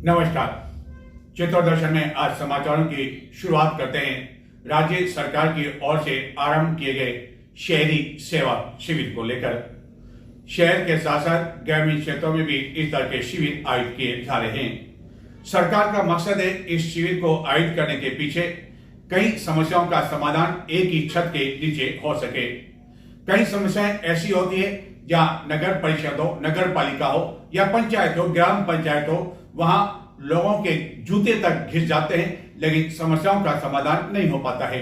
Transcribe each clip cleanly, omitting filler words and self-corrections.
नमस्कार। चित्तौड़ दर्शन में आज समाचारों की शुरुआत करते हैं। राज्य सरकार की ओर से आरंभ किए गए शहरी सेवा शिविर को लेकर शहर के साथ साथ ग्रामीण क्षेत्रों में भी इस तरह के शिविर आयोजित किए जा रहे हैं। सरकार का मकसद है इस शिविर को आयोजित करने के पीछे कई समस्याओं का समाधान एक ही छत के नीचे हो सके। कई समस्याएं ऐसी होती है जहां नगर परिषद हो, नगर पालिका हो या पंचायत हो, ग्राम पंचायत हो, वहां लोगों के जूते तक घिस जाते हैं, लेकिन समस्याओं का समाधान नहीं हो पाता है।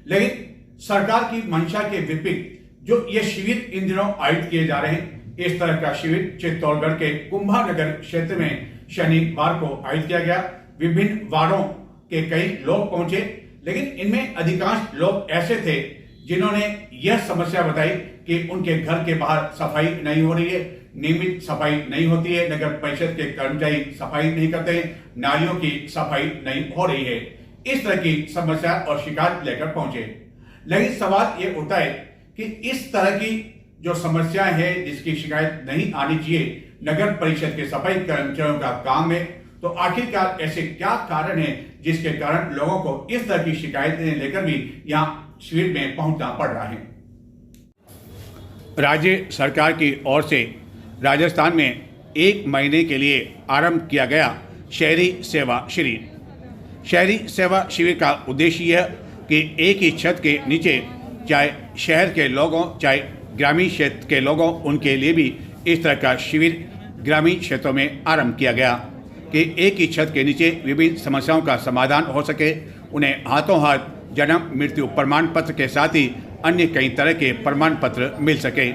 लेकिन सरकार की मंशा के विपरीत जो ये शिविर इन दिनों आयोजित किए जा रहे हैं, इस तरह का शिविर चित्तौड़गढ़ के कुंभानगर क्षेत्र में शनिवार को आयोजित किया गया। विभिन्न वार्डों के कई लोग पहुंचे, लेकिन इनमें अधिकांश लोग ऐसे थे जिन्होंने यह समस्या बताई कि उनके घर के बाहर सफाई नहीं हो रही है, नियमित सफाई नहीं होती है, नगर परिषद के कर्मचारी सफाई नहीं करते हैं, नालियों की सफाई नहीं हो रही है। इस तरह की समस्या और शिकायत लेकर पहुंचे। लेकिन सवाल ये उठता है कि इस तरह की जो समस्याएं है जिसकी शिकायत नहीं आनी चाहिए, नगर परिषद के सफाई कर्मचारियों का काम है, तो आखिरकार ऐसे क्या कारण है जिसके कारण लोगों को इस तरह की शिकायतें लेकर भी यहाँ शिविर में पहुंचना पड़ रहा है। राज्य सरकार की ओर से राजस्थान में 1 महीने के लिए आरंभ किया गया शहरी सेवा शिविर। शहरी सेवा शिविर का उद्देश्य यह कि एक ही छत के नीचे चाहे शहर के लोगों चाहे ग्रामीण क्षेत्र के लोगों, उनके लिए भी इस तरह का शिविर ग्रामीण क्षेत्रों में आरंभ किया गया कि एक ही छत के नीचे विभिन्न समस्याओं का समाधान हो सके। उन्हें हाथों हाथ जन्म मृत्यु प्रमाण पत्र के साथ ही अन्य कई तरह के प्रमाण पत्र मिल सके।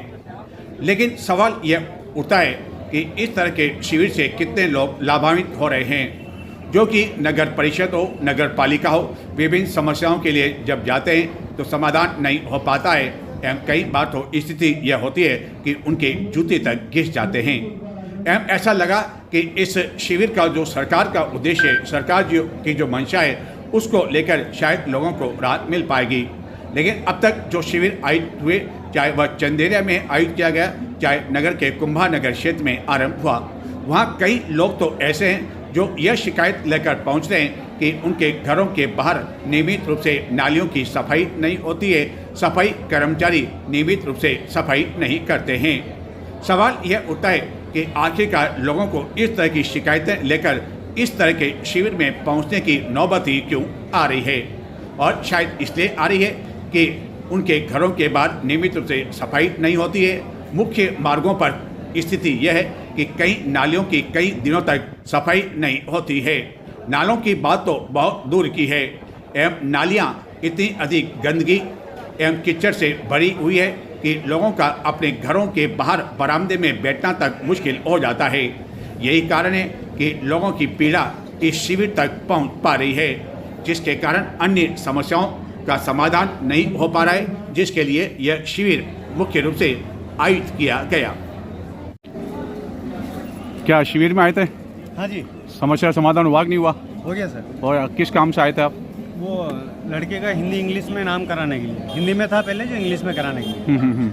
लेकिन सवाल यह उठता है कि इस तरह के शिविर से कितने लोग लाभान्वित हो रहे हैं। जो कि नगर परिषद हो, नगर पालिका हो, विभिन्न समस्याओं के लिए जब जाते हैं तो समाधान नहीं हो पाता है एवं कई बार तो स्थिति यह होती है कि उनके जूते तक घिस जाते हैं। एवं ऐसा लगा कि इस शिविर का जो सरकार का उद्देश्य है, सरकार की जो मंशा है, उसको लेकर शायद लोगों को राहत मिल पाएगी। लेकिन अब तक जो शिविर आयोजित हुए, चाहे वह चंदेरिया में आयोजित किया गया, चाहे नगर के कुंभानगर क्षेत्र में आरंभ हुआ, वहाँ कई लोग तो ऐसे हैं जो यह शिकायत लेकर पहुँचते हैं कि उनके घरों के बाहर नियमित रूप से नालियों की सफाई नहीं होती है, सफाई कर्मचारी नियमित रूप से सफाई नहीं करते हैं। सवाल यह उठता है कि आखिरकार लोगों को इस तरह की शिकायतें लेकर इस तरह के शिविर में पहुंचने की नौबत ही क्यों आ रही है। और शायद इसलिए आ रही है कि उनके घरों के बाहर नियमित रूप से सफाई नहीं होती है। मुख्य मार्गों पर स्थिति यह है कि कई नालियों की कई दिनों तक सफाई नहीं होती है। नालों की बात तो बहुत दूर की है, एवं नालियाँ इतनी अधिक गंदगी एवं कीचड़ से भरी हुई है कि लोगों का अपने घरों के बाहर बरामदे में बैठना तक मुश्किल हो जाता है। यही कारण है कि लोगों की पीड़ा इस शिविर तक पहुंच पा रही है, जिसके कारण अन्य समस्याओं का समाधान नहीं हो पा रहा है, जिसके लिए यह शिविर मुख्य रूप से आयोजित किया गया। क्या शिविर में आए थे? हाँ जी, समस्या समाधान हुआ कि नहीं हुआ? हो गया सर। और किस काम से आए थे आप? वो लड़के का हिंदी इंग्लिश में नाम कराने के लिए, हिंदी में था पहले, जो इंग्लिश में कराने के लिए।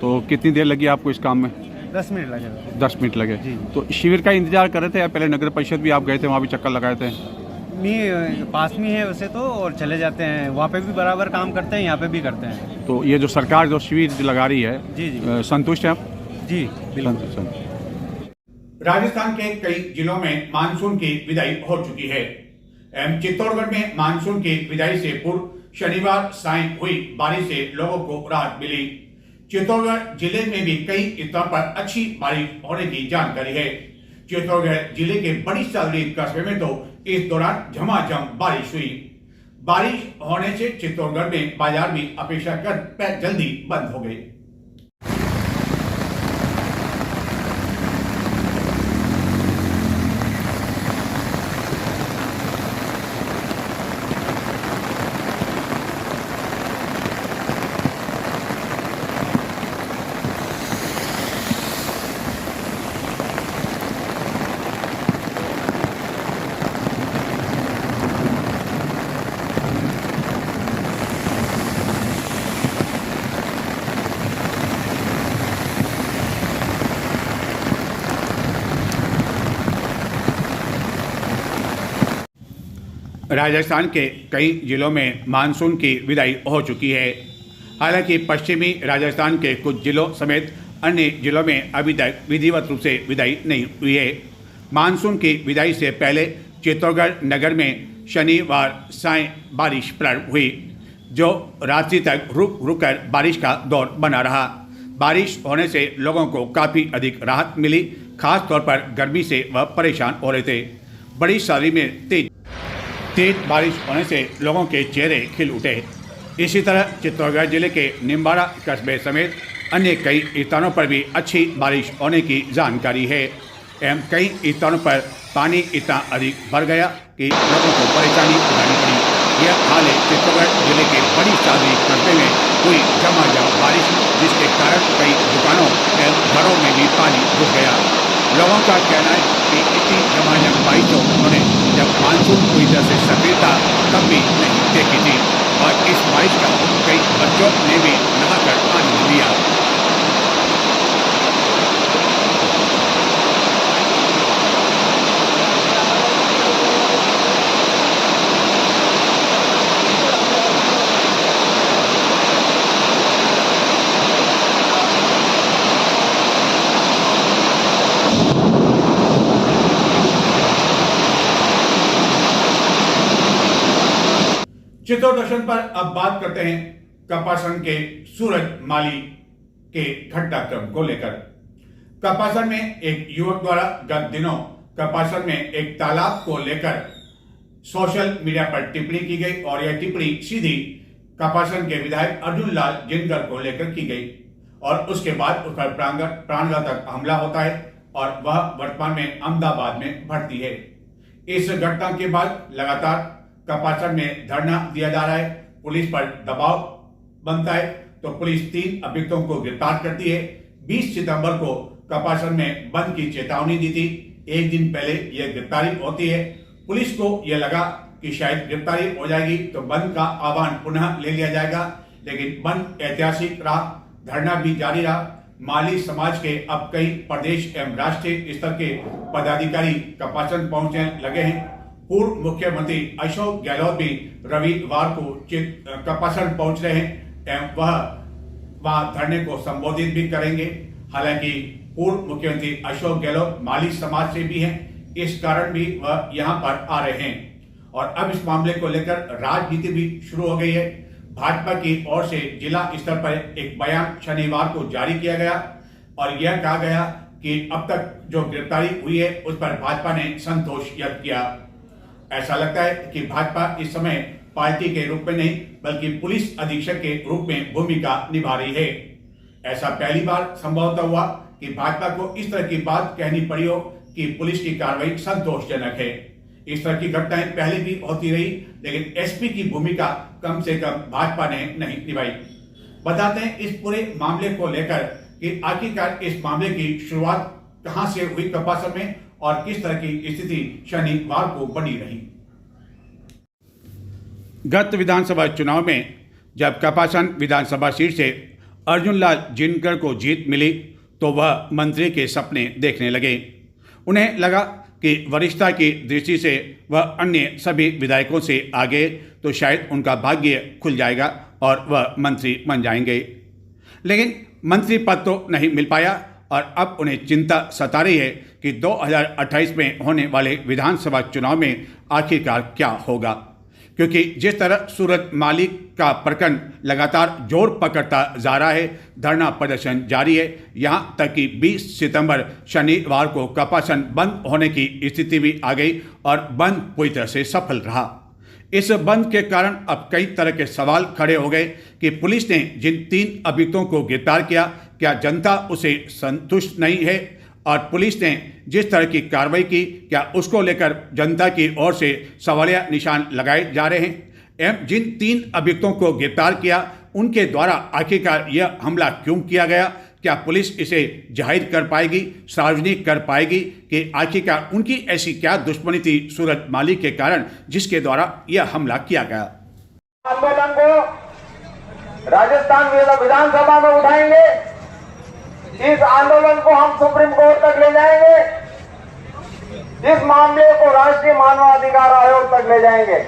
तो कितनी देर लगी आपको इस काम में? 10 मिनट लगे। 10 मिनट लगे जी। तो शिविर का इंतजार कर रहे थे या पहले नगर परिषद भी आप गए थे, वहाँ भी चक्कर लगाए थे? नहीं, पास में है वैसे तो, और चले जाते हैं, वहाँ पे भी बराबर काम करते हैं, यहाँ पे भी करते हैं। तो ये जो सरकार जो शिविर लगा रही है, जी जी संतुष्ट हैं आप? जी बिल्कुल। संतुष्ट। राजस्थान के कई जिलों में मानसून की विदाई हो चुकी है। चित्तौड़गढ़ में मानसून की विदाई से पूर्व शनिवार सायं हुई बारिश से लोगों को राहत मिली। चित्तौड़गढ़ जिले में भी कई स्थानों पर अच्छी बारिश होने की जानकारी है। चित्तौड़गढ़ जिले के बड़ी सादड़ी कस्बे में तो इस दौरान झमाझम बारिश हुई। बारिश होने से चित्तौड़गढ़ में बाजार भी अपेक्षाकृत जल्दी बंद हो गए। राजस्थान के कई जिलों में मानसून की विदाई हो चुकी है। हालांकि पश्चिमी राजस्थान के कुछ जिलों समेत अन्य जिलों में अभी तक विधिवत रूप से विदाई नहीं हुई है। मानसून की विदाई से पहले चित्तौड़गढ़ नगर में शनिवार सायं बारिश प्रारंभ हुई, जो रात्रि तक रुक रुक कर बारिश का दौर बना रहा। बारिश होने से लोगों को काफ़ी अधिक राहत मिली, खास तौर पर गर्मी से वह परेशान हो रहे थे। बड़ी सारी में तेज बारिश होने से लोगों के चेहरे खिल उठे। इसी तरह चित्तौड़गढ़ जिले के निम्बाड़ा कस्बे समेत अन्य कई स्थानों पर भी अच्छी बारिश होने की जानकारी है एवं कई स्थानों पर पानी इतना अधिक भर गया कि लोगों को परेशानी उठानी पड़ी। यह हाल है चित्तौड़गढ़ जिले के बड़ी सादरी कस्बे में हुई झमाझम बारिश, जिसके कारण कई दुकानों एवं घरों में भी पानी घुस गया। लोगों का कहना है कि इतनी झमाझम बारिश तो उन्होंने जब मानसून पूरी तरह से सक्रिय था तब भी नहीं देखी थी और इस बारिश का कई बच्चों ने भी नहाकर आनंद लिया। चित्तौड़ दर्शन पर अब बात करते हैं कपासन के सूरज माली के घटनाक्रम को लेकर। कपासन में एक युवक द्वारा गत दिनों कपासन में एक तालाब को लेकर सोशल मीडिया पर टिप्पणी की गई और यह टिप्पणी सीधी कपासन के विधायक अर्जुन लाल जिनकर को लेकर की गई और उसके बाद उस पर प्राणघातक हमला होता है और वह वर्तमान में अहमदाबाद में भर्ती है। इस घटना के बाद लगातार कपासन में धरना दिया जा रहा है, पुलिस पर दबाव बनता है तो पुलिस 3 अभियुक्तों को गिरफ्तार करती है। 20 सितंबर को कपासन में बंद की चेतावनी दी थी। एक दिन पहले यह गिरफ्तारी होती है। पुलिस को यह लगा कि शायद गिरफ्तारी हो जाएगी तो बंद का आह्वान पुनः ले लिया जाएगा, लेकिन बंद ऐतिहासिक रहा, धरना भी जारी रहा। माली समाज के अब कई प्रदेश एवं राष्ट्रीय स्तर के पदाधिकारी कपासन पहुंचने लगे हैं। पूर्व मुख्यमंत्री अशोक गहलोत भी रविवार को कपासन पहुंच रहे हैं एवं वह वहां धरने को संबोधित भी करेंगे। हालांकि पूर्व मुख्यमंत्री अशोक गहलोत माली समाज से भी हैं, इस कारण भी वह यहां पर आ रहे हैं और अब इस मामले को लेकर राजनीति भी शुरू हो गई है। भाजपा की ओर से जिला स्तर पर एक बयान शनिवार को जारी किया गया और यह कहा गया कि अब तक जो गिरफ्तारी हुई है उस पर भाजपा ने संतोष व्यक्त किया। ऐसा लगता है कि भाजपा इस समय पार्टी के रूप में नहीं बल्कि पुलिस अधीक्षक के रूप में भूमिका निभा रही है। ऐसा पहली बार संभवतः हुआ कि भाजपा को इस तरह की बात कहनी पड़ी हो कि पुलिस की कार्रवाई संतोषजनक है। इस तरह की घटनाएं पहले भी होती रही, लेकिन एसपी की भूमिका कम से कम भाजपा ने नहीं निभाई। बताते हैं इस पूरे मामले को लेकर कि आखिरकार इस मामले की शुरुआत कहां से हुई कपासन में और किस तरह की स्थिति शनिवार को बनी रही। गत विधानसभा चुनाव में जब कपासन विधानसभा सीट से अर्जुन लाल जिनकर को जीत मिली तो वह मंत्री के सपने देखने लगे। उन्हें लगा कि वरिष्ठता की दृष्टि से वह अन्य सभी विधायकों से आगे तो शायद उनका भाग्य खुल जाएगा और वह मंत्री बन जाएंगे, लेकिन मंत्री पद तो नहीं मिल पाया और अब उन्हें चिंता सता रही है कि 2028 में होने वाले विधानसभा चुनाव में आखिरकार क्या होगा, क्योंकि जिस तरह सूरज माली का प्रकरण लगातार जोर पकड़ता जा रहा है, धरना प्रदर्शन जारी है, यहाँ तक कि 20 सितंबर शनिवार को कपासन बंद होने की स्थिति भी आ गई और बंद पूरी तरह से सफल रहा। इस बंद के कारण अब कई तरह के सवाल खड़े हो गए कि पुलिस ने जिन 3 अभियुक्तों को गिरफ्तार किया, क्या जनता उसे संतुष्ट नहीं है और पुलिस ने जिस तरह की कार्रवाई की, क्या उसको लेकर जनता की ओर से सवालिया निशान लगाए जा रहे हैं एवं जिन 3 अभियुक्तों को गिरफ्तार किया उनके द्वारा आखिरकार यह हमला क्यों किया गया, क्या पुलिस इसे जाहिर कर पाएगी, सार्वजनिक कर पाएगी कि आखिरकार उनकी ऐसी क्या दुश्मनी थी सूरज माली के कारण जिसके द्वारा यह हमला किया गया। आंदोलन को राजस्थान विधानसभा में उठाएंगे, इस आंदोलन को हम सुप्रीम कोर्ट तक ले जाएंगे, इस मामले को राष्ट्रीय मानवाधिकार आयोग तक ले जाएंगे।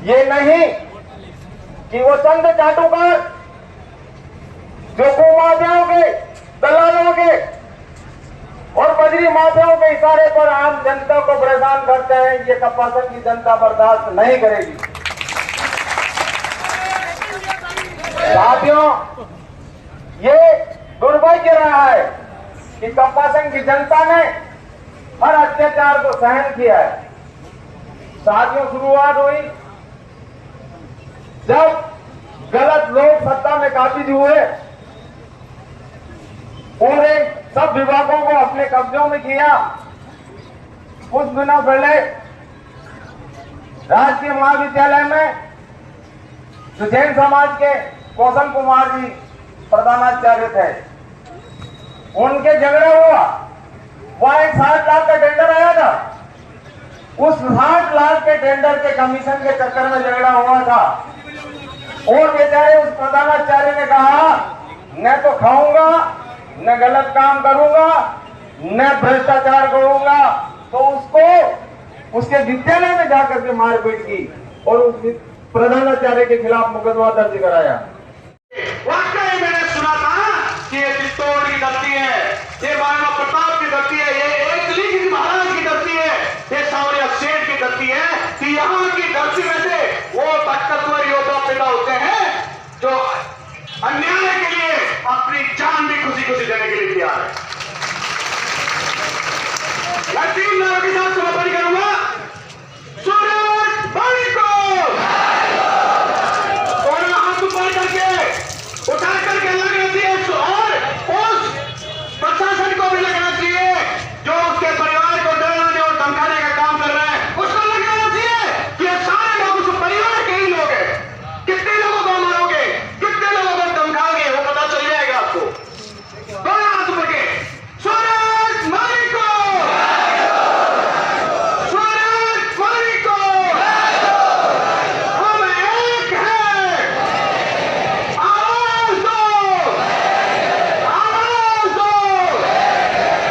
ये नहीं कि वो चंद चाटुकार जो गो माफियाओं के, दलालों के और बजरी माफियाओं के इशारे पर आम जनता को परेशान करते हैं, ये कपासन की जनता बर्दाश्त नहीं करेगी। साथियों, ये दुर्भाग्य रहा है कि कपासन की जनता ने हर अत्याचार को सहन किया है। साथियों, शुरुआत हुई जब गलत लोग सत्ता में काबिज हुए, पूरे सब विभागों को अपने कब्जों में किया। कुछ दिनों पहले राजकीय महाविद्यालय में जो जैन समाज के कौशल कुमार जी प्रधानाचार्य थे, उनके झगड़ा हुआ। वहां एक 60 लाख का टेंडर आया था। उस 60 लाख के टेंडर के कमीशन के चक्कर में झगड़ा हुआ था और बेचारे उस प्रधानाचार्य ने कहा, न तो खाऊंगा, न गलत काम करूंगा, न भ्रष्टाचार करूंगा। तो उसको उसके विद्यालय में जाकर के मारपीट की और उस प्रधानाचार्य के खिलाफ मुकदमा दर्ज कराया। वाकई मैंने सुना था कि ये चित्तौड़ की धरती है, ये महाराणा प्रताप की धरती है, ये एकली की महाराज की धरती है, ये सावरिया सेठ की धरती है, कि यहाँ की धरती में से वो ताकतवर योद्धा पैदा होते हैं जो अन्याय के लिए अपनी जान भी खुशी खुशी देने के लिए तैयार है। मैं 3 नारों के साथ समापन करूंगा। सूरज बाड़ी को दोनों हाथ ऊपर करके उठा करके लगना चाहिए और उस प्रशासन को भी लगना चाहिए जो उसके परिवार को डराने और धमकाने का काम कर रहा है। उसको लगना चाहिए कि ये सारे लोग उस परिवार के ही लोग हैं। कितने लोगों को मारोगे, कितने लोगों को धमकाओगे, वो पता चल जाएगा आपको। दोनों हाथ ऊपर के सूरज मारी को, सूरज मारी को, हम एक हैं। आवाज दो, आवाज दो।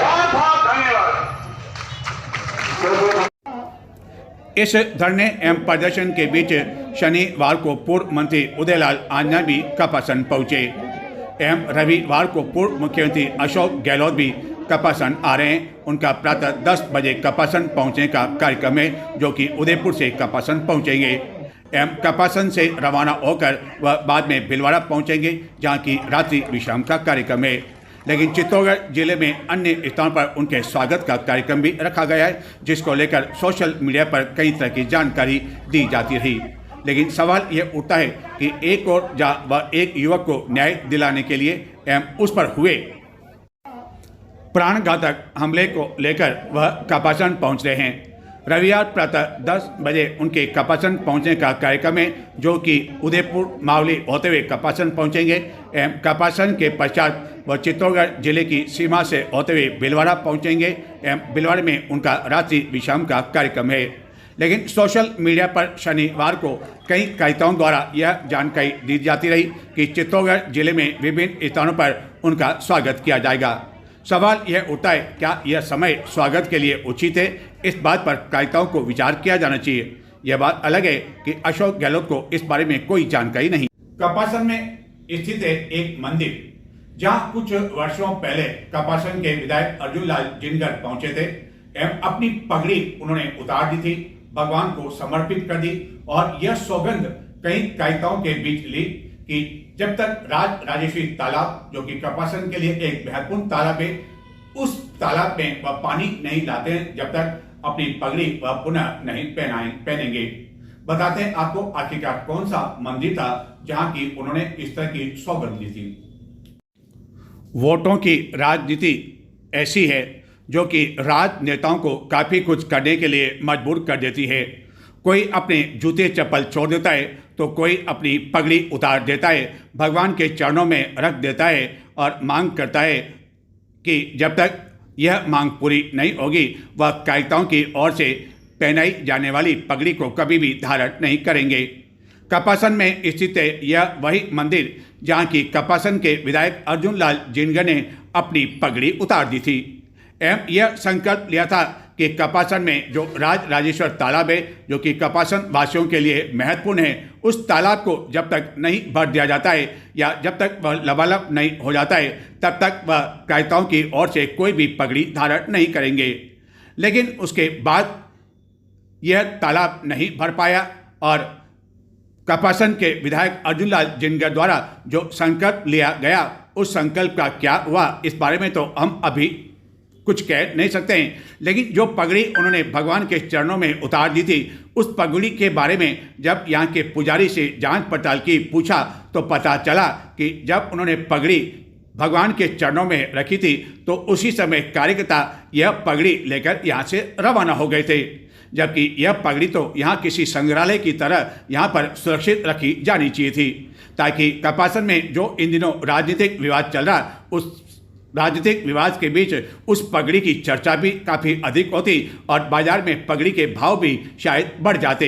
बहुत बहुत धन्यवाद। इस धरने एवं प्रदर्शन के बीच शनिवार को पूर्व मंत्री उदयलाल आंजना भी कपासन पहुंचे एवं रविवार को पूर्व मुख्यमंत्री अशोक गहलोत भी कपासन आ रहे हैं। उनका प्रातः 10 बजे कपासन पहुंचने का कार्यक्रम है, जो कि उदयपुर से कपासन पहुंचेंगे एवं कपासन से रवाना होकर वह बाद में भिलवाड़ा पहुंचेंगे, जहां की रात्रि विश्राम का कार्यक्रम है। लेकिन चित्तौड़गढ़ जिले में अन्य स्थानों पर उनके स्वागत का कार्यक्रम भी रखा गया है, जिसको लेकर सोशल मीडिया पर कई तरह की जानकारी दी जाती रही। लेकिन सवाल यह उठता है कि एक और जहाँ वह एक युवक को न्याय दिलाने के लिए एवं उस पर हुए प्राणघातक हमले को लेकर वह कपासन पहुंच रहे हैं। रविवार प्रातः 10 बजे उनके कपासन पहुंचने का कार्यक्रम है, जो कि उदयपुर मावली होते हुए कपासन पहुंचेंगे एवं कपासन के पश्चात वह चित्तौड़गढ़ जिले की सीमा से होते हुए भिलवाड़ा पहुंचेंगे एवं भिलवाड़े में उनका रात्रि विश्राम का कार्यक्रम है। लेकिन सोशल मीडिया पर शनिवार को कई कार्यकर्ताओं द्वारा यह जानकारी दी जाती रही कि चित्तौड़गढ़ जिले में विभिन्न स्थानों पर उनका स्वागत किया जाएगा। सवाल यह उठता है, क्या यह समय स्वागत के लिए उचित है? इस बात पर कार्यकर्ताओं को विचार किया जाना चाहिए। यह बात अलग है कि अशोक गहलोत को इस बारे में कोई जानकारी नहीं। कपासन में स्थित है एक मंदिर, जहां कुछ वर्षों पहले कपासन के विधायक अर्जुन लाल जिनगर पहुंचे थे एवं अपनी पगड़ी उन्होंने उतार दी थी, भगवान को समर्पित कर दी और यह सौगंध कई कार्यकर्ताओं के बीच ली कि जब तक राजेश्वरी तालाब, जो कि कपासन के लिए एक महत्वपूर्ण तालाब है, उस तालाब में वह पानी नहीं लाते हैं, जब तक अपनी पगड़ी वह पुनः नहीं पहनेंगे। बताते हैं आपको आखिरकार कौन सा मंदिर था जहां की उन्होंने इस तरह की सौगंध ली थी। वोटों की राजनीति ऐसी है जो कि राजनेताओं को काफ़ी कुछ करने के लिए मजबूर कर देती है। कोई अपने जूते चप्पल छोड़ देता है, तो कोई अपनी पगड़ी उतार देता है, भगवान के चरणों में रख देता है और मांग करता है कि जब तक यह मांग पूरी नहीं होगी वह कार्यकर्ताओं की ओर से पहनाई जाने वाली पगड़ी को कभी भी धारण नहीं करेंगे। कपासन में स्थित है यह वही मंदिर जहां की कपासन के विधायक अर्जुन लाल जिनगर ने अपनी पगड़ी उतार दी थी एवं यह संकल्प लिया था कि कपासन में जो राजेश्वर तालाब है, जो कि कपासन वासियों के लिए महत्वपूर्ण है, उस तालाब को जब तक नहीं भर दिया जाता है या जब तक वह लबालब नहीं हो जाता है, तब तक वह क्रायताओं की ओर से कोई भी पगड़ी धारण नहीं करेंगे। लेकिन उसके बाद यह तालाब नहीं भर पाया और कपासन के विधायक अर्जुन लाल जिनगर द्वारा जो संकल्प लिया गया, उस संकल्प का क्या हुआ, इस बारे में तो हम अभी कुछ कह नहीं सकते हैं। लेकिन जो पगड़ी उन्होंने भगवान के चरणों में उतार दी थी, उस पगड़ी के बारे में जब यहाँ के पुजारी से जांच पड़ताल की पूछा तो पता चला कि जब उन्होंने पगड़ी भगवान के चरणों में रखी थी तो उसी समय कार्यकर्ता यह पगड़ी लेकर यहाँ से रवाना हो गए थे, जबकि यह पगड़ी तो यहाँ किसी संग्रहालय की तरह यहाँ पर सुरक्षित रखी जानी चाहिए थी, ताकि कपासन में जो इन दिनों राजनीतिक विवाद चल रहा, उस राजनीतिक विवाद के बीच उस पगड़ी की चर्चा भी काफ़ी अधिक होती और बाजार में पगड़ी के भाव भी शायद बढ़ जाते।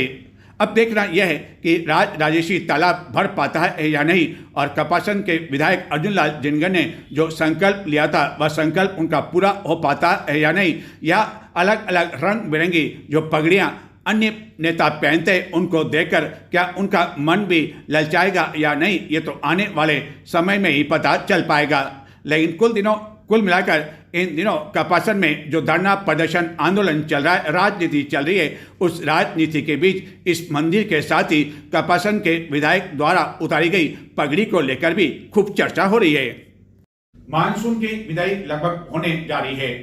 अब देखना यह है कि राजेश्वरी तालाब भर पाता है या नहीं, और कपासन के विधायक अर्जुन लाल जिनगर ने जो संकल्प लिया था वह संकल्प उनका पूरा हो पाता है या नहीं, या अलग अलग रंग बिरंगी जो पगड़ियाँ अन्य नेता पहनते हैं उनको देखकर क्या उनका मन भी ललचाएगा या नहीं, ये तो आने वाले समय में ही पता चल पाएगा। लेकिन कुल मिलाकर इन दिनों कपासन में जो धरना प्रदर्शन आंदोलन चल रहा है, राजनीति चल रही है, उस राजनीति के बीच इस मंदिर के साथ ही कपासन के विधायक द्वारा उतारी गई पगड़ी को लेकर भी खूब चर्चा हो रही है। मानसून की विदाई लगभग होने जा रही है,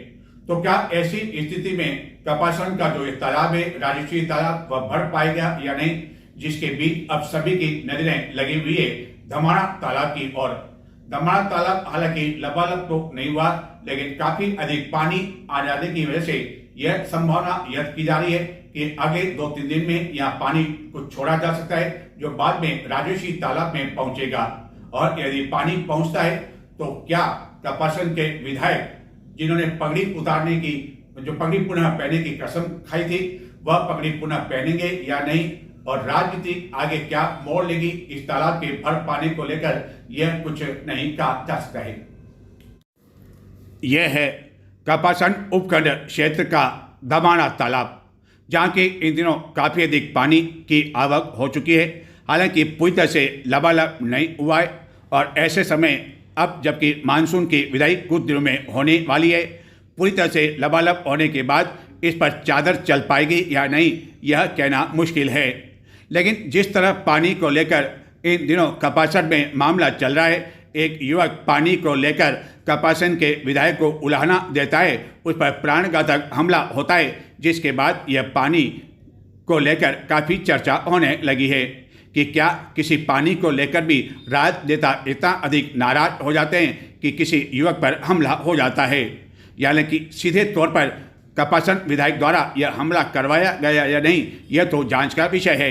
तो क्या ऐसी स्थिति में कपासन का जो तालाब है, राजेश्वरी तालाब, वह भर पाएगा या नहीं, जिसके बीच अब सभी की नजरें लगी हुई है धमाड़ा तालाब की ओर। धमाड़ा तालाब हालांकि लबालब तो नहीं हुआ, लेकिन काफी अधिक पानी आ जाने की वजह से यह संभावना व्यक्त की जा रही है कि आगे 2-3 दिन में यह पानी को छोड़ा जा सकता है, जो बाद में राजेश्वरी तालाब में पहुंचेगा। और यदि पानी पहुंचता है तो क्या कपासन के विधायक जिन्होंने पगड़ी उतारने की, जो पगड़ी पुनः पहनने की कसम खाई थी, वह पगड़ी पुनः पहनेंगे या नहीं, और राजनीति आगे क्या मोड़ लेगी इस तालाब के भर पाने को लेकर, यह कुछ नहीं कहा जा सकता है। यह है कपासन उपखंड क्षेत्र का धमाड़ा तालाब, जहाँ के इन दिनों काफ़ी अधिक पानी की आवक हो चुकी है। हालांकि पूरी तरह से लबालब नहीं हुआ है, और ऐसे समय अब जबकि मानसून की विदाई कुछ दिनों में होने वाली है, पूरी तरह से लबालब होने के बाद इस पर चादर चल पाएगी या नहीं, यह कहना मुश्किल है। लेकिन जिस तरह पानी को लेकर इन दिनों कपासन में मामला चल रहा है, एक युवक पानी को लेकर कपासन के विधायक को उलाहना देता है, उस पर प्राणघातक हमला होता है, जिसके बाद यह पानी को लेकर काफ़ी चर्चा होने लगी है कि क्या किसी पानी को लेकर भी राजनेता इतना अधिक नाराज हो जाते हैं कि किसी युवक पर हमला हो जाता है, यानी कि सीधे तौर पर कपासन विधायक द्वारा यह हमला करवाया गया या नहीं, यह तो जांच का विषय है।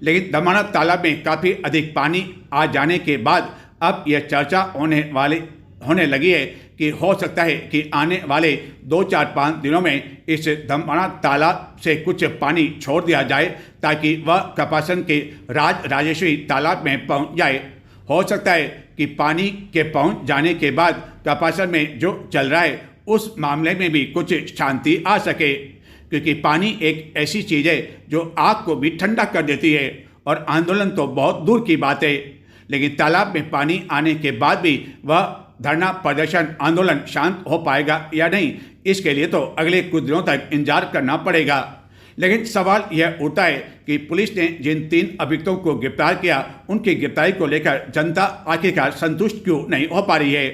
लेकिन धमाड़ा तालाब में काफ़ी अधिक पानी आ जाने के बाद अब यह चर्चा होने लगी है कि हो सकता है कि आने वाले 2-4-5 दिनों में इस धमाड़ा तालाब से कुछ पानी छोड़ दिया जाए, ताकि वह कपासन के राजेश्वरी तालाब में पहुंच जाए। हो सकता है कि पानी के पहुंच जाने के बाद कपासन में जो चल रहा है उस मामले में भी कुछ शांति आ सके, क्योंकि पानी एक ऐसी चीज़ है जो आग को भी ठंडा कर देती है, और आंदोलन तो बहुत दूर की बात है। लेकिन तालाब में पानी आने के बाद भी वह धरना प्रदर्शन आंदोलन शांत हो पाएगा या नहीं, इसके लिए तो अगले कुछ दिनों तक इंतजार करना पड़ेगा। लेकिन सवाल यह उठता है कि पुलिस ने जिन 3 अभियुक्तों को गिरफ्तार किया, उनकी गिरफ्तारी को लेकर जनता आखिरकार संतुष्ट क्यों नहीं हो पा रही है।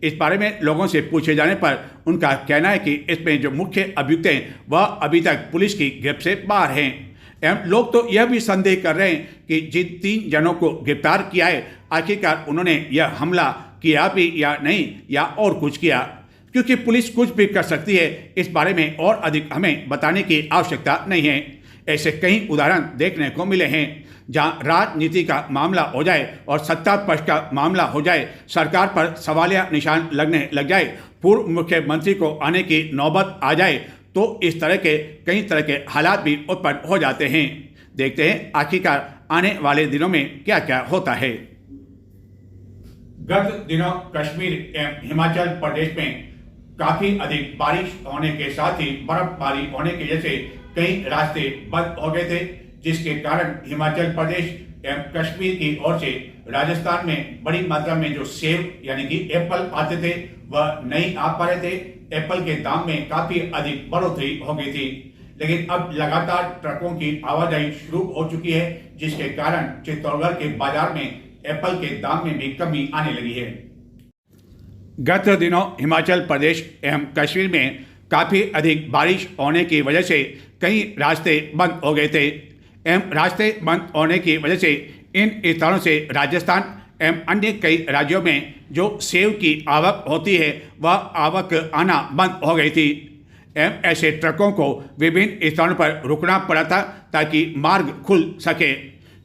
इस बारे में लोगों से पूछे जाने पर उनका कहना है कि इसमें जो मुख्य अभियुक्त हैं वह अभी तक पुलिस की गिरफ्त से बाहर हैं। एवं लोग तो यह भी संदेह कर रहे हैं कि जिन 3 जनों को गिरफ्तार किया है, आखिरकार उन्होंने यह हमला किया भी या नहीं, या और कुछ किया, क्योंकि पुलिस कुछ भी कर सकती है। इस बारे में और अधिक हमें बताने की आवश्यकता नहीं है। ऐसे कई उदाहरण देखने को मिले हैं जहां राजनीति का मामला हो जाए और सत्ता पक्ष का मामला हो जाए, सरकार पर सवालिया निशान लगने लग जाए, पूर्व मुख्यमंत्री को आने की नौबत आ जाए, तो इस तरह के कई तरह के हालात भी उत्पन्न हो जाते हैं। देखते हैं आखिरकार आने वाले दिनों में क्या क्या होता है। गत दिनों कश्मीर एवं हिमाचल प्रदेश में काफी अधिक बारिश होने के साथ ही बर्फबारी होने की वजह से कई रास्ते बंद हो गए थे, जिसके कारण हिमाचल प्रदेश एवं कश्मीर की ओर से राजस्थान में बड़ी मात्रा में जो सेब यानी कि एप्पल आते थे वह नहीं आ पा रहे थे। एप्पल के दाम में काफी अधिक बढ़ोतरी हो गई थी, लेकिन अब लगातार ट्रकों की आवाजाही शुरू हो चुकी है, जिसके कारण चित्तौड़गढ़ के बाजार में एप्पल के दाम में भी कमी आने लगी है। गत दिनों हिमाचल प्रदेश एवं कश्मीर में काफी अधिक बारिश होने की वजह से कई रास्ते बंद हो गए थे एवं रास्ते बंद होने की वजह से इन स्थानों से राजस्थान एवं अन्य कई राज्यों में जो सेब की आवक होती है वह आवक आना बंद हो गई थी एवं ऐसे ट्रकों को विभिन्न स्थानों पर रुकना पड़ा था ताकि मार्ग खुल सके,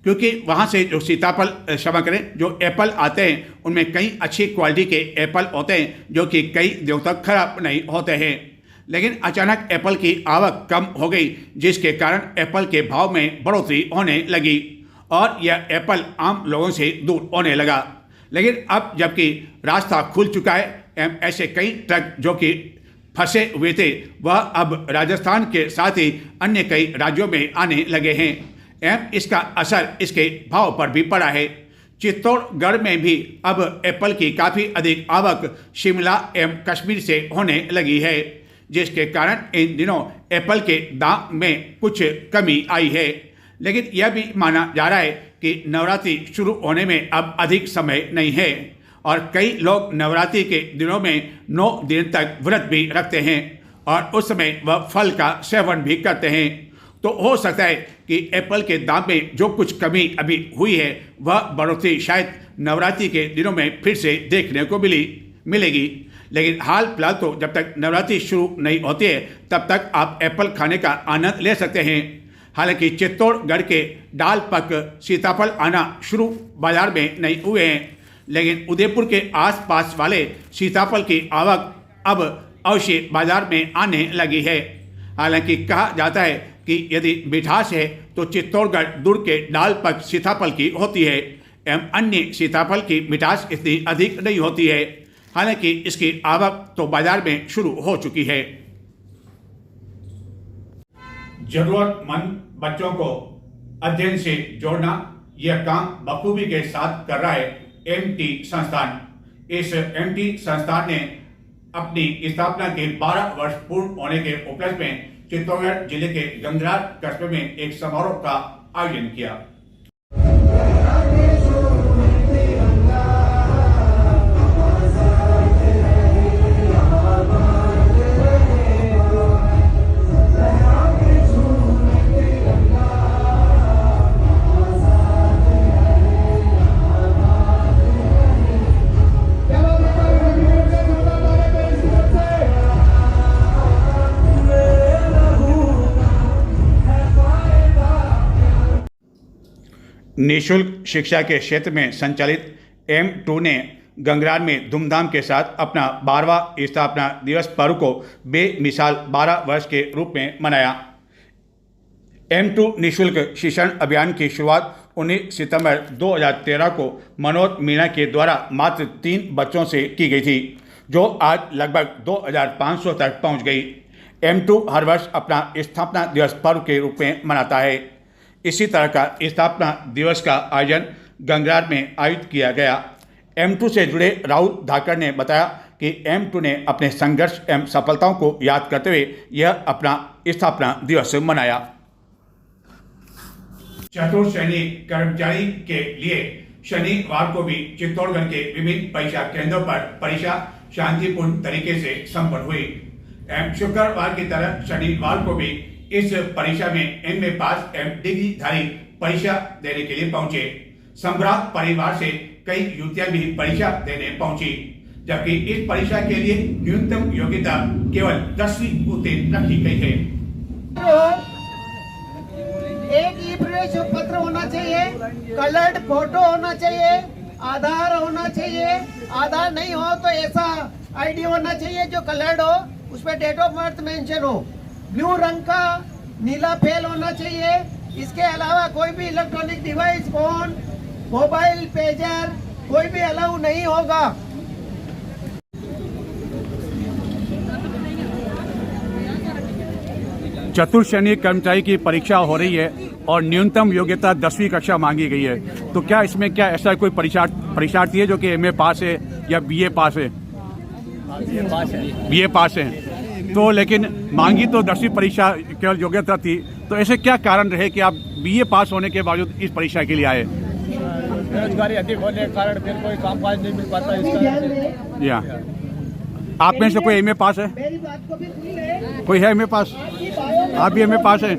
क्योंकि वहाँ से जो सीताफल क्षमा करें जो एप्पल आते हैं उनमें कई अच्छी क्वालिटी के एप्पल होते हैं जो कि कई दिनों तक खराब नहीं होते हैं। लेकिन अचानक एप्पल की आवक कम हो गई, जिसके कारण एप्पल के भाव में बढ़ोतरी होने लगी और यह एप्पल आम लोगों से दूर होने लगा। लेकिन अब जबकि रास्ता खुल चुका है एवं ऐसे कई ट्रक जो कि फंसे हुए थे वह अब राजस्थान के साथ ही अन्य कई राज्यों में आने लगे हैं एवं इसका असर इसके भाव पर भी पड़ा है। चित्तौड़गढ़ में भी अब एप्पल की काफ़ी अधिक आवक शिमला एवं कश्मीर से होने लगी है, जिसके कारण इन दिनों एप्पल के दाम में कुछ कमी आई है। लेकिन यह भी माना जा रहा है कि नवरात्रि शुरू होने में अब अधिक समय नहीं है और कई लोग नवरात्रि के दिनों में 9 दिन तक व्रत भी रखते हैं और उस समय वह फल का सेवन भी करते हैं। तो हो सकता है कि एप्पल के दाम में जो कुछ कमी अभी हुई है वह बढ़ोतरी शायद नवरात्रि के दिनों में फिर से देखने को मिलेगी। लेकिन हाल फिलहाल तो जब तक नवरात्रि शुरू नहीं होती है तब तक आप एप्पल खाने का आनंद ले सकते हैं। हालांकि चित्तौड़गढ़ के डाल पक सीताफल आना शुरू बाजार में नहीं हुए हैं, लेकिन उदयपुर के आसपास वाले सीताफल की आवक अब अवश्य बाजार में आने लगी है। हालांकि कहा जाता है कि यदि मिठास है तो चित्तौड़गढ़ दुर्ग के डाल पक सीताफल की होती है एवं अन्य सीताफल की मिठास इतनी अधिक नहीं होती है। हालांकि इसकी आवक तो बाजार में शुरू हो चुकी है। जरूरतमंद बच्चों को अध्ययन से जोड़ना यह काम बखूबी के साथ कर रहा है एमटी संस्थान। इस एमटी संस्थान ने अपनी स्थापना के 12 वर्ष पूर्ण होने के उपलक्ष्य में चित्तौड़गढ़ जिले के गंगरार कस्बे में एक समारोह का आयोजन किया। निःशुल्क शिक्षा के क्षेत्र में संचालित M2 ने गंगरार में धूमधाम के साथ अपना 12वां स्थापना दिवस पर्व को बेमिसाल 12 वर्ष के रूप में मनाया। M2 निःशुल्क शिक्षण अभियान की शुरुआत 19 सितंबर 2013 को मनोज मीणा के द्वारा मात्र 3 बच्चों से की गई थी, जो आज लगभग 2500 तक पहुंच गई। M2 हर वर्ष अपना स्थापना दिवस पर्व के रूप में मनाता है। इसी तरह का स्थापना दिवस का आयोजन गंगरार में आयोजित किया गया। M2 से जुड़े राहुल धाकड़ ने बताया कि M2 ने अपने संघर्ष एवं सफलताओं को याद करते हुए यह अपना स्थापना दिवस मनाया। चतुर्थ श्रेणी कर्मचारी के लिए शनिवार को भी चित्तौड़गढ़ के विभिन्न परीक्षा केंद्रों पर परीक्षा शांतिपूर्ण तरीके से संपन्न हुई एवं शुक्रवार की तरह शनिवार को भी इस परीक्षा में MA पास एवं डिग्रीधारी परीक्षा देने के लिए पहुंचे। सम्राट परिवार से कई युवतियां भी परीक्षा देने पहुंची, जबकि इस परीक्षा के लिए न्यूनतम योग्यता केवल 10वीं उत्तीर्ण रखी गई है। एक ई प्रवेश पत्र होना चाहिए, कलर्ड फोटो होना चाहिए, आधार होना चाहिए। आधार नहीं हो तो ऐसा ID होना चाहिए जो कलर्ड हो, उस पर डेट ऑफ बर्थ मेंशन हो। ब्लू रंग का नीला फेल होना चाहिए। इसके अलावा कोई भी electronic device, phone, mobile, pager कोई भी अलाउ नहीं होगा। चतुर्थ श्रेणी कर्मचारी की परीक्षा हो रही है और न्यूनतम योग्यता 10वीं कक्षा मांगी गई है। तो क्या इसमें क्या ऐसा कोई परीक्षार्थी है जो कि MA पास है या BA पास है? BA पास है। तो लेकिन मांगी तो 10वीं परीक्षा केवल योग्यता थी, तो ऐसे क्या कारण रहे कि आप BA पास होने के बावजूद इस परीक्षा के लिए आए? बेरोजगारी अधिक होने के कारण फिर कोई काम काज नहीं मिल पाता इसका। या आप में से कोई MA पास है? कोई है MA पास? आप भी MA पास हैं?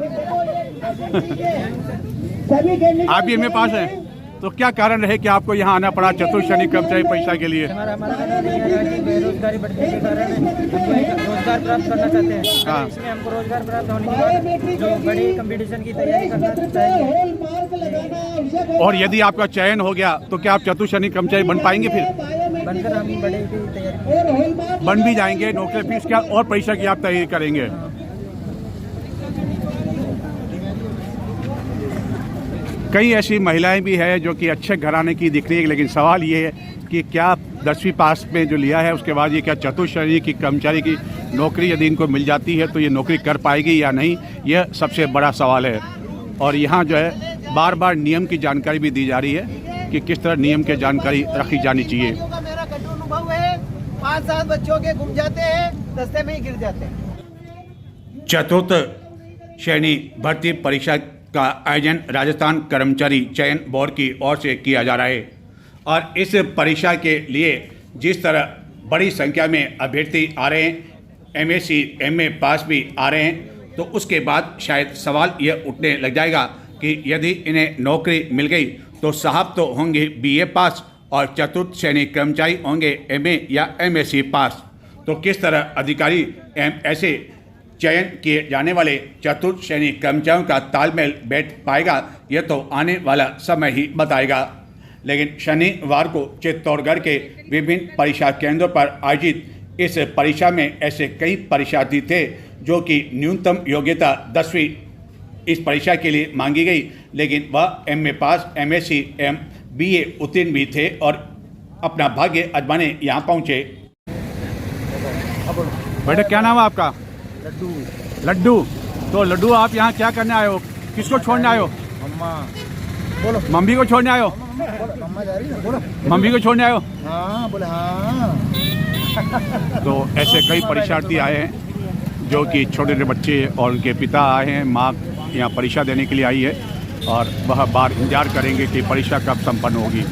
आप भी MA पास हैं? तो क्या कारण रहे कि आपको यहाँ आना पड़ा चतुर्थ श्रेणी कर्मचारी परीक्षा के लिए? बेरोजगारी बढ़ने के कारण हम रोजगार प्राप्त करना चाहते हैं। हाँ। इसलिए हमको रोजगार प्राप्त होने के बाद जो बड़ी कंपटीशन की तैयारी करना चाहिए। और यदि आपका चयन हो गया तो क्या आप चतुर्थ श्रेणी कर्मचारी बन पाएंगे? फिर बनकर हम बड़े की तैयारी बन भी जाएंगे, नौकरी फीस क्या और परीक्षा की आप तैयारी करेंगे? कई ऐसी महिलाएं भी हैं जो कि अच्छे घराने की दिख रही है, लेकिन सवाल ये है कि क्या 10वीं पास में जो लिया है उसके बाद ये क्या चतुर्थ श्रेणी की कर्मचारी की नौकरी यदि इनको मिल जाती है तो ये नौकरी कर पाएगी या नहीं, यह सबसे बड़ा सवाल है। और यहाँ जो है बार बार नियम की जानकारी भी दी जा रही है कि किस तरह नियम की जानकारी रखी जानी चाहिए। मेरा कटु अनुभव है, 5-7 बच्चों के गुम जाते हैं, रास्ते में ही गिर जाते हैं। चतुर्थ श्रेणी भर्ती परीक्षा का आयोजन राजस्थान कर्मचारी चयन बोर्ड की ओर से किया जा रहा है और इस परीक्षा के लिए जिस तरह बड़ी संख्या में अभ्यर्थी आ रहे हैं, MSc MA पास भी आ रहे हैं, तो उसके बाद शायद सवाल यह उठने लग जाएगा कि यदि इन्हें नौकरी मिल गई तो साहब तो होंगे BA पास और चतुर्थ श्रेणी कर्मचारी होंगे MA या MSc पास। तो किस तरह अधिकारी ऐसे चयन किए जाने वाले चतुर्थ श्रेणी कर्मचारियों का तालमेल बैठ पाएगा, यह तो आने वाला समय ही बताएगा। लेकिन शनिवार को चित्तौड़गढ़ के विभिन्न परीक्षा केंद्रों पर आयोजित इस परीक्षा में ऐसे कई परीक्षार्थी थे जो कि न्यूनतम योग्यता 10वीं इस परीक्षा के लिए मांगी गई, लेकिन वह MA पास MSc BA उत्तीर्ण भी थे और अपना भाग्य आजमाने यहाँ पहुँचे। बेटा क्या नाम है आपका? लड्डू। तो लड्डू आप यहाँ क्या करने आए हो? किसको छोड़ने आए हो? बोलो। मम्मी को छोड़ने आए हो? मम्मा जा रही है, बोलो। मम्मी को छोड़ने आए हो? हाँ बोले हाँ। तो ऐसे कई परीक्षार्थी आए हैं जो कि छोटे छोटे बच्चे और उनके पिता आए हैं। माँ यहाँ परीक्षा देने के लिए आई है और वह बार इंतजार करेंगे कि परीक्षा कब संपन्न होगी।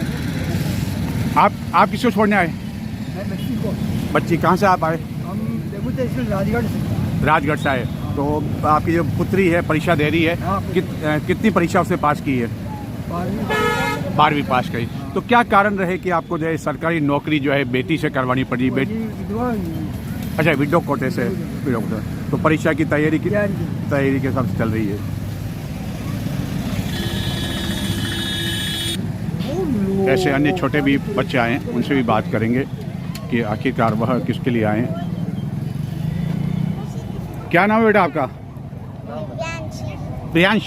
आप किसको छोड़ने आए? बच्ची को। बच्ची कहाँ से आप आए? हम देवू तहसील राजगढ़ से। राजगढ़ से आए। तो आपकी जो पुत्री है परीक्षा दे रही है, हाँ। कितनी परीक्षा उसने पास की है? 12वीं पास की। तो क्या कारण रहे कि आपको जो है सरकारी नौकरी जो है बेटी से करवानी पड़ी? अच्छा, विडो कोटे से। तो परीक्षा की तैयारी के हिसाब से चल रही है। ऐसे अन्य छोटे भी बच्चे आए हैं, उनसे भी बात करेंगे कि आखिरकार वह किसके लिए आए हैं। क्या नाम है बेटा आपका? प्रियांश।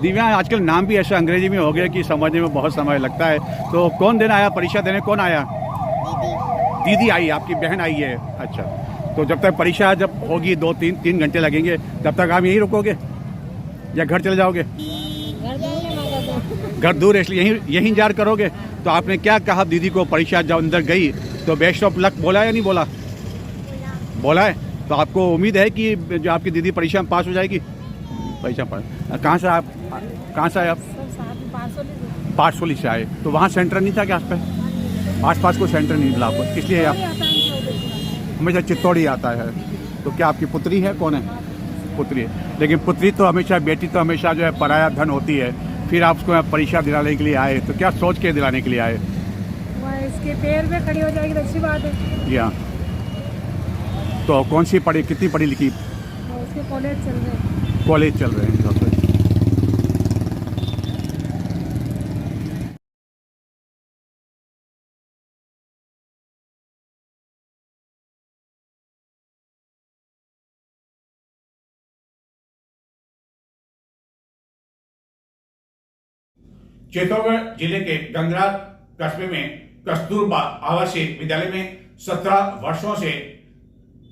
दिव्यांश। आजकल नाम भी ऐसा अंग्रेजी में हो गया कि समझने में बहुत समय लगता है। तो कौन देने आया परीक्षा देने? कौन आया? दीदी आई, आपकी बहन आई है। अच्छा, तो जब तक परीक्षा जब होगी 2-3 घंटे लगेंगे, तब तक आप यहीं रुकोगे या घर चले जाओगे? घर दूर है इसलिए यहीं इंतजार करोगे। तो आपने क्या कहा दीदी को? परीक्षा जब अंदर गई तो बेस्ट ऑफ लक बोला या नहीं बोला? बोला है। तो आपको उम्मीद है कि जो आपकी दीदी परीक्षा में पास हो जाएगी? परीक्षा पास। कहाँ से आए आप? पाठशोली से आए। तो वहाँ सेंटर नहीं था क्या आस-पास कोई सेंटर नहीं मिला आपको, इसलिए आप हमेशा चित्तौड़ी आता है? तो क्या आपकी पुत्री है? कौन है? पुत्री है। लेकिन पुत्री तो हमेशा, बेटी तो हमेशा जो है पराया धन होती है। फिर आप उसको परीक्षा दिलाने के लिए आए, तो क्या सोच के दिलाने के लिए आए? इसके पैर में खड़ी हो जाएगी तो अच्छी बात है। जी हाँ। तो कौन सी पढ़ी, कितनी पढ़ी लिखी? उसके कॉलेज चल रहे हैं। कॉलेज चल रहे हैं। चित्तौड़गढ़ जिले के गंगरा कस्बे में कस्तूरबा आवासीय विद्यालय में 17 वर्षों से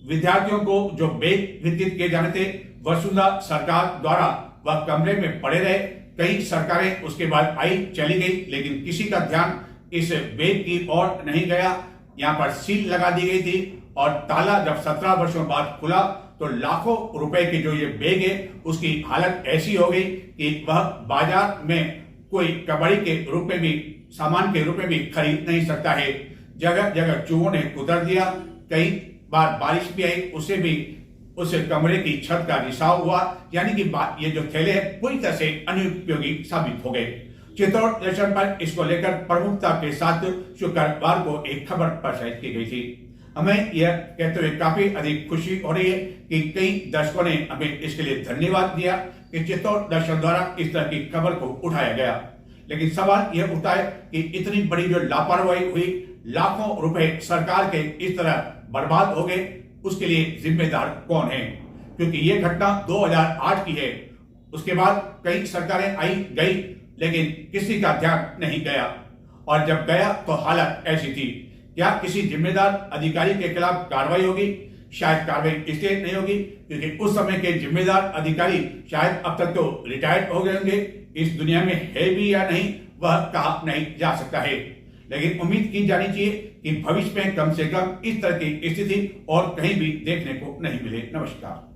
विद्यार्थियों को जो बैग वितरित किए जाने थे वसुंधरा सरकार द्वारा वह कमरे में पड़े रहे। कई सरकारें उसके बाद आई चली गई, लेकिन किसी का ध्यान इस बैग की ओर नहीं गया। यहाँ पर सील लगा दी गई थी और ताला जब 17 वर्षों बाद खुला तो लाखों रुपए के जो ये बैग है उसकी हालत ऐसी हो गई कि वह बाजार में कोई कबाड़ी के रूप में भी, सामान के रूप में भी खरीद नहीं सकता है। जगह जगह चूहों ने कुतर दिया। कई बार बारिश भी आई, उससे भी उस कमरे की छत का रिसाव हुआ, यानी कि ये जो थैले हैं पूरी तरह से अनुपयोगी साबित हो गए। चित्तौड़ दर्शन पर इसको लेकर प्रमुखता के साथ शुक्रवार को एक खबर प्रसारित की गई थी। हमें यह कहते हुए काफी अधिक खुशी हो रही है कि कई दर्शकों ने हमें इसके लिए धन्यवाद दिया कि चित्तौड़ दर्शन द्वारा इस तरह की खबर को उठाया गया। लेकिन सवाल यह उठता है कि इतनी बड़ी जो लापरवाही हुई, लाखों रुपए सरकार के इस तरह बर्बाद हो गए, उसके लिए जिम्मेदार कौन है? क्योंकि यह घटना 2008 की है। उसके बाद कई सरकारें आई गई, लेकिन किसी का ध्यान नहीं गया, और जब गया तो हालत ऐसी थी। क्या किसी जिम्मेदार अधिकारी के खिलाफ कार्रवाई होगी? शायद कार्रवाई इसलिए नहीं होगी क्योंकि उस समय के जिम्मेदार अधिकारी शायद अब तक तो रिटायर्ड हो गए होंगे। इस दुनिया में है भी या नहीं वह कहा नहीं जा सकता है, लेकिन उम्मीद की जानी चाहिए कि भविष्य में कम से कम इस तरह की स्थिति और कहीं भी देखने को नहीं मिले। नमस्कार।